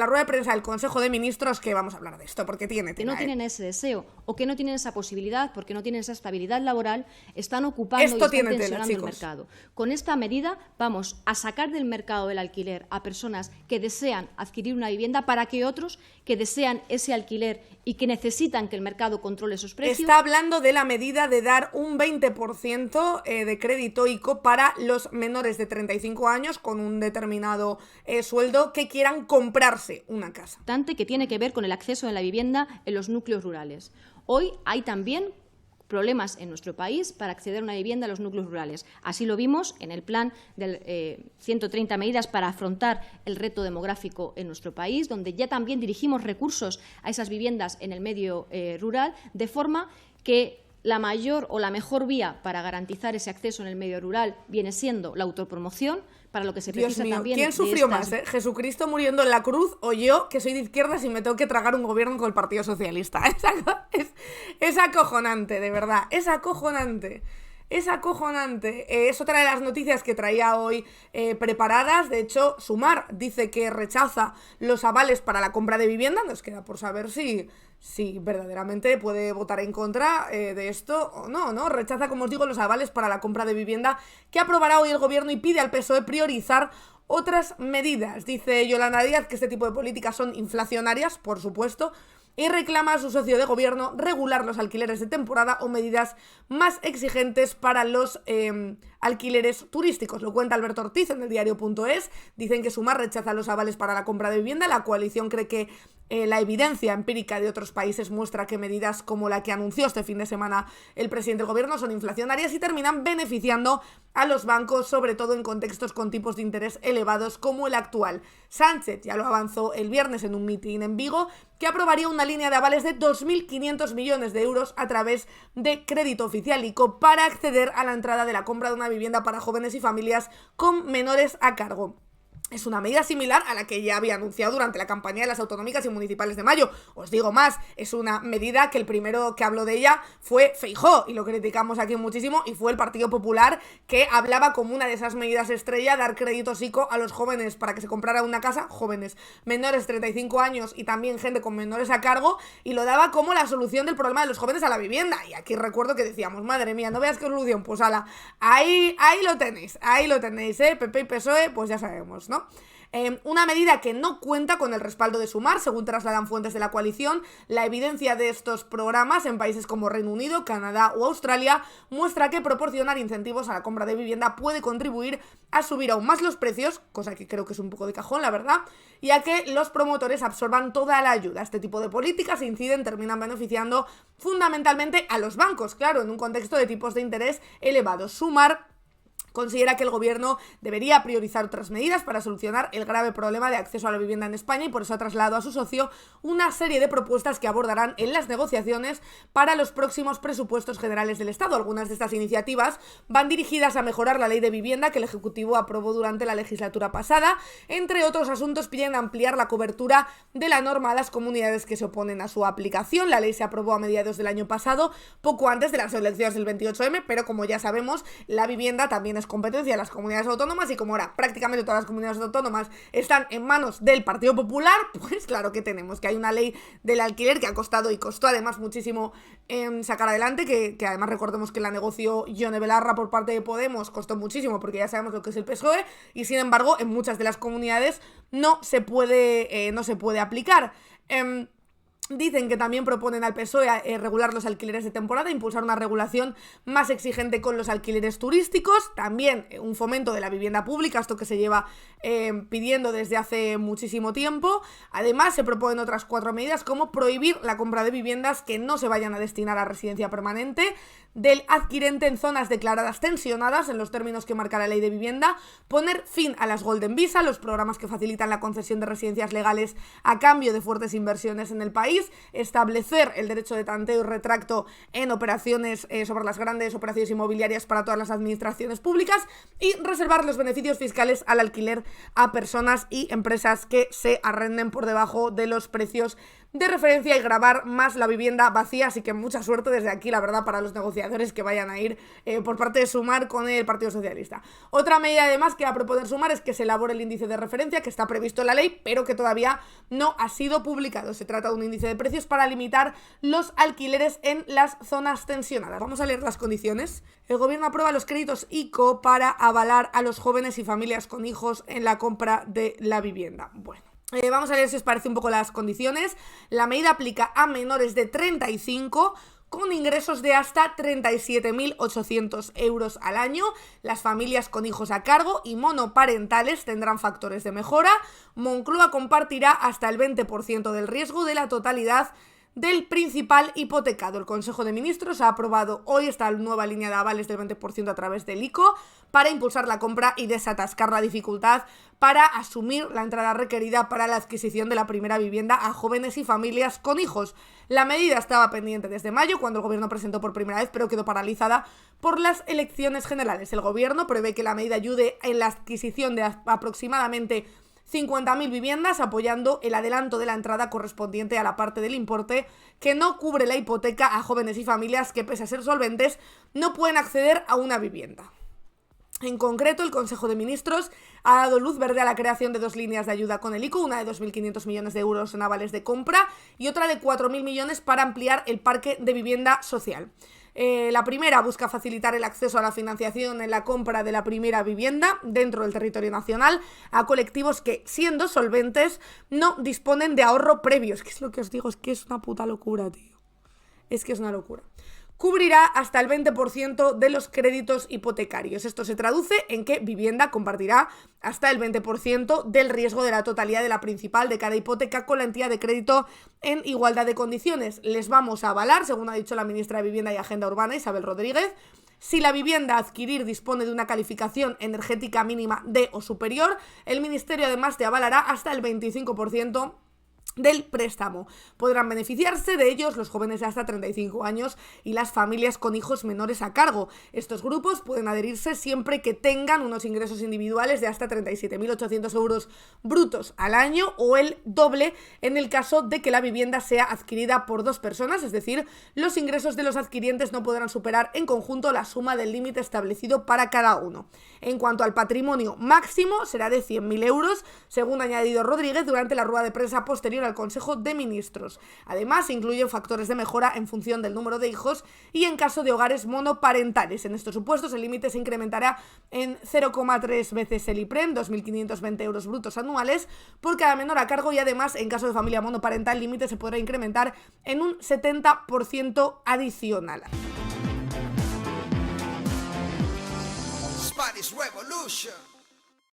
la rueda de prensa del Consejo de Ministros que vamos a hablar de esto, porque tiene que tela, no tienen ese deseo o que no tienen esa posibilidad porque no tienen esa estabilidad laboral, están ocupando y están tensionando el mercado. Con esta medida vamos a sacar del mercado del alquiler a personas que desean adquirir una vivienda para que otros que desean ese alquiler y que necesitan que el mercado controle esos precios. Está hablando de la medida de dar un 20% de crédito ICO para los menores de 35 años con un determinado sueldo que quieran comprarse una casa. Que tiene que ver con el acceso a la vivienda en los núcleos rurales. Hoy hay también problemas en nuestro país para acceder a una vivienda en los núcleos rurales. Así lo vimos en el plan de 130 medidas para afrontar el reto demográfico en nuestro país, donde ya también dirigimos recursos a esas viviendas en el medio rural, de forma que la mayor o la mejor vía para garantizar ese acceso en el medio rural viene siendo la autopromoción, para lo que se precisa. Dios mío, también. ¿Quién sufrió más, Jesucristo muriendo en la cruz o yo, que soy de izquierdas y me tengo que tragar un gobierno con el Partido Socialista? Es acojonante, de verdad, es acojonante. Es acojonante. Es otra de las noticias que traía hoy preparadas. De hecho, Sumar dice que rechaza los avales para la compra de vivienda. Nos queda por saber si verdaderamente puede votar en contra de esto o no, ¿no? Rechaza, como os digo, los avales para la compra de vivienda que aprobará hoy el Gobierno y pide al PSOE priorizar otras medidas. Dice Yolanda Díaz que este tipo de políticas son inflacionarias, por supuesto, y reclama a su socio de gobierno regular los alquileres de temporada o medidas más exigentes para los alquileres turísticos. Lo cuenta Alberto Ortiz en el diario.es. Dicen que Sumar rechaza los avales para la compra de vivienda. La coalición cree que la evidencia empírica de otros países muestra que medidas como la que anunció este fin de semana el presidente del gobierno son inflacionarias y terminan beneficiando a los bancos, sobre todo en contextos con tipos de interés elevados como el actual. Sánchez ya lo avanzó el viernes en un mitin en Vigo, que aprobaría una línea de avales de 2.500 millones de euros a través de crédito oficial ICO para acceder a la entrada de la compra de una vivienda para jóvenes y familias con menores a cargo. Es una medida similar a la que ya había anunciado durante la campaña de las autonómicas y municipales de mayo. Os digo más, es una medida que el primero que habló de ella fue Feijóo, y lo criticamos aquí muchísimo, y fue el Partido Popular, que hablaba como una de esas medidas estrella, dar créditos ICO a los jóvenes para que se comprara una casa, jóvenes menores de 35 años y también gente con menores a cargo, y lo daba como la solución del problema de los jóvenes a la vivienda. Y aquí recuerdo que decíamos, madre mía, no veas qué solución, pues ala, ahí lo tenéis, PP y PSOE, pues ya sabemos, ¿no? Una medida que no cuenta con el respaldo de Sumar, según trasladan fuentes de la coalición. La evidencia de estos programas en países como Reino Unido, Canadá o Australia muestra que proporcionar incentivos a la compra de vivienda puede contribuir a subir aún más los precios, cosa que creo que es un poco de cajón, la verdad, y a que los promotores absorban toda la ayuda. Este tipo de políticas terminan beneficiando fundamentalmente a los bancos, claro, en un contexto de tipos de interés elevados. Sumar considera que el gobierno debería priorizar otras medidas para solucionar el grave problema de acceso a la vivienda en España, y por eso ha trasladado a su socio una serie de propuestas que abordarán en las negociaciones para los próximos presupuestos generales del Estado. Algunas de estas iniciativas van dirigidas a mejorar la ley de vivienda que el Ejecutivo aprobó durante la legislatura pasada. Entre otros asuntos, piden ampliar la cobertura de la norma a las comunidades que se oponen a su aplicación. La ley se aprobó a mediados del año pasado, poco antes de las elecciones del 28M, pero como ya sabemos, la vivienda también es competencia de las comunidades autónomas, y como ahora prácticamente todas las comunidades autónomas están en manos del Partido Popular, pues claro que tenemos que hay una ley del alquiler que ha costado y costó además muchísimo sacar adelante, que además recordemos que la negoció Yone Belarra por parte de Podemos, costó muchísimo porque ya sabemos lo que es el PSOE, y sin embargo en muchas de las comunidades no se puede aplicar. Dicen que también proponen al PSOE regular los alquileres de temporada, impulsar una regulación más exigente con los alquileres turísticos, también un fomento de la vivienda pública, esto que se lleva pidiendo desde hace muchísimo tiempo. Además, se proponen otras 4 medidas, como prohibir la compra de viviendas que no se vayan a destinar a residencia permanente del adquirente en zonas declaradas tensionadas, en los términos que marca la ley de vivienda, poner fin a las Golden Visa, los programas que facilitan la concesión de residencias legales a cambio de fuertes inversiones en el país, establecer el derecho de tanteo y retracto en operaciones sobre las grandes operaciones inmobiliarias para todas las administraciones públicas, y reservar los beneficios fiscales al alquiler a personas y empresas que se arrenden por debajo de los precios de referencia y gravar más la vivienda vacía, así que mucha suerte desde aquí, la verdad, para los negociadores que vayan a ir por parte de Sumar con el Partido Socialista. Otra medida además que va a proponer Sumar es que se elabore el índice de referencia, que está previsto en la ley, pero que todavía no ha sido publicado. Se trata de un índice de precios para limitar los alquileres en las zonas tensionadas. Vamos a leer las condiciones. El gobierno aprueba los créditos ICO para avalar a los jóvenes y familias con hijos en la compra de la vivienda. Bueno. Vamos a ver si os parece un poco las condiciones. La medida aplica a menores de 35 con ingresos de hasta 37.800 euros al año. Las familias con hijos a cargo y monoparentales tendrán factores de mejora. Moncloa compartirá hasta el 20% del riesgo de la totalidad del principal hipotecado. El Consejo de Ministros ha aprobado hoy esta nueva línea de avales del 20% a través del ICO para impulsar la compra y desatascar la dificultad para asumir la entrada requerida para la adquisición de la primera vivienda a jóvenes y familias con hijos. La medida estaba pendiente desde mayo, cuando el gobierno presentó por primera vez, pero quedó paralizada por las elecciones generales. El gobierno prevé que la medida ayude en la adquisición de aproximadamente 50.000 viviendas, apoyando el adelanto de la entrada correspondiente a la parte del importe que no cubre la hipoteca a jóvenes y familias que, pese a ser solventes, no pueden acceder a una vivienda. En concreto, el Consejo de Ministros ha dado luz verde a la creación de 2 líneas de ayuda con el ICO, una de 2.500 millones de euros en avales de compra y otra de 4.000 millones para ampliar el parque de vivienda social. La primera busca facilitar el acceso a la financiación en la compra de la primera vivienda dentro del territorio nacional a colectivos que, siendo solventes, no disponen de ahorro previo. Es que es lo que os digo, es que es una puta locura, tío. Es que es una locura. Cubrirá hasta el 20% de los créditos hipotecarios. Esto se traduce en que Vivienda compartirá hasta el 20% del riesgo de la totalidad de la principal de cada hipoteca con la entidad de crédito en igualdad de condiciones. Les vamos a avalar, según ha dicho la ministra de Vivienda y Agenda Urbana, Isabel Rodríguez, si la vivienda a adquirir dispone de una calificación energética mínima D o superior. El Ministerio además te avalará hasta el 25% del préstamo. Podrán beneficiarse de ellos los jóvenes de hasta 35 años y las familias con hijos menores a cargo. Estos grupos pueden adherirse siempre que tengan unos ingresos individuales de hasta 37.800 euros brutos al año o el doble en el caso de que la vivienda sea adquirida por 2 personas, es decir, los ingresos de los adquirientes no podrán superar en conjunto la suma del límite establecido para cada uno. En cuanto al patrimonio máximo, será de 100.000 euros, según ha añadido Rodríguez durante la rueda de prensa posterior al Consejo de Ministros. Además, se incluyen factores de mejora en función del número de hijos y en caso de hogares monoparentales. En estos supuestos, el límite se incrementará en 0,3 veces el IPREM, 2.520 euros brutos anuales, por cada menor a cargo, y además, en caso de familia monoparental, el límite se podrá incrementar en un 70% adicional. Spanish Revolution.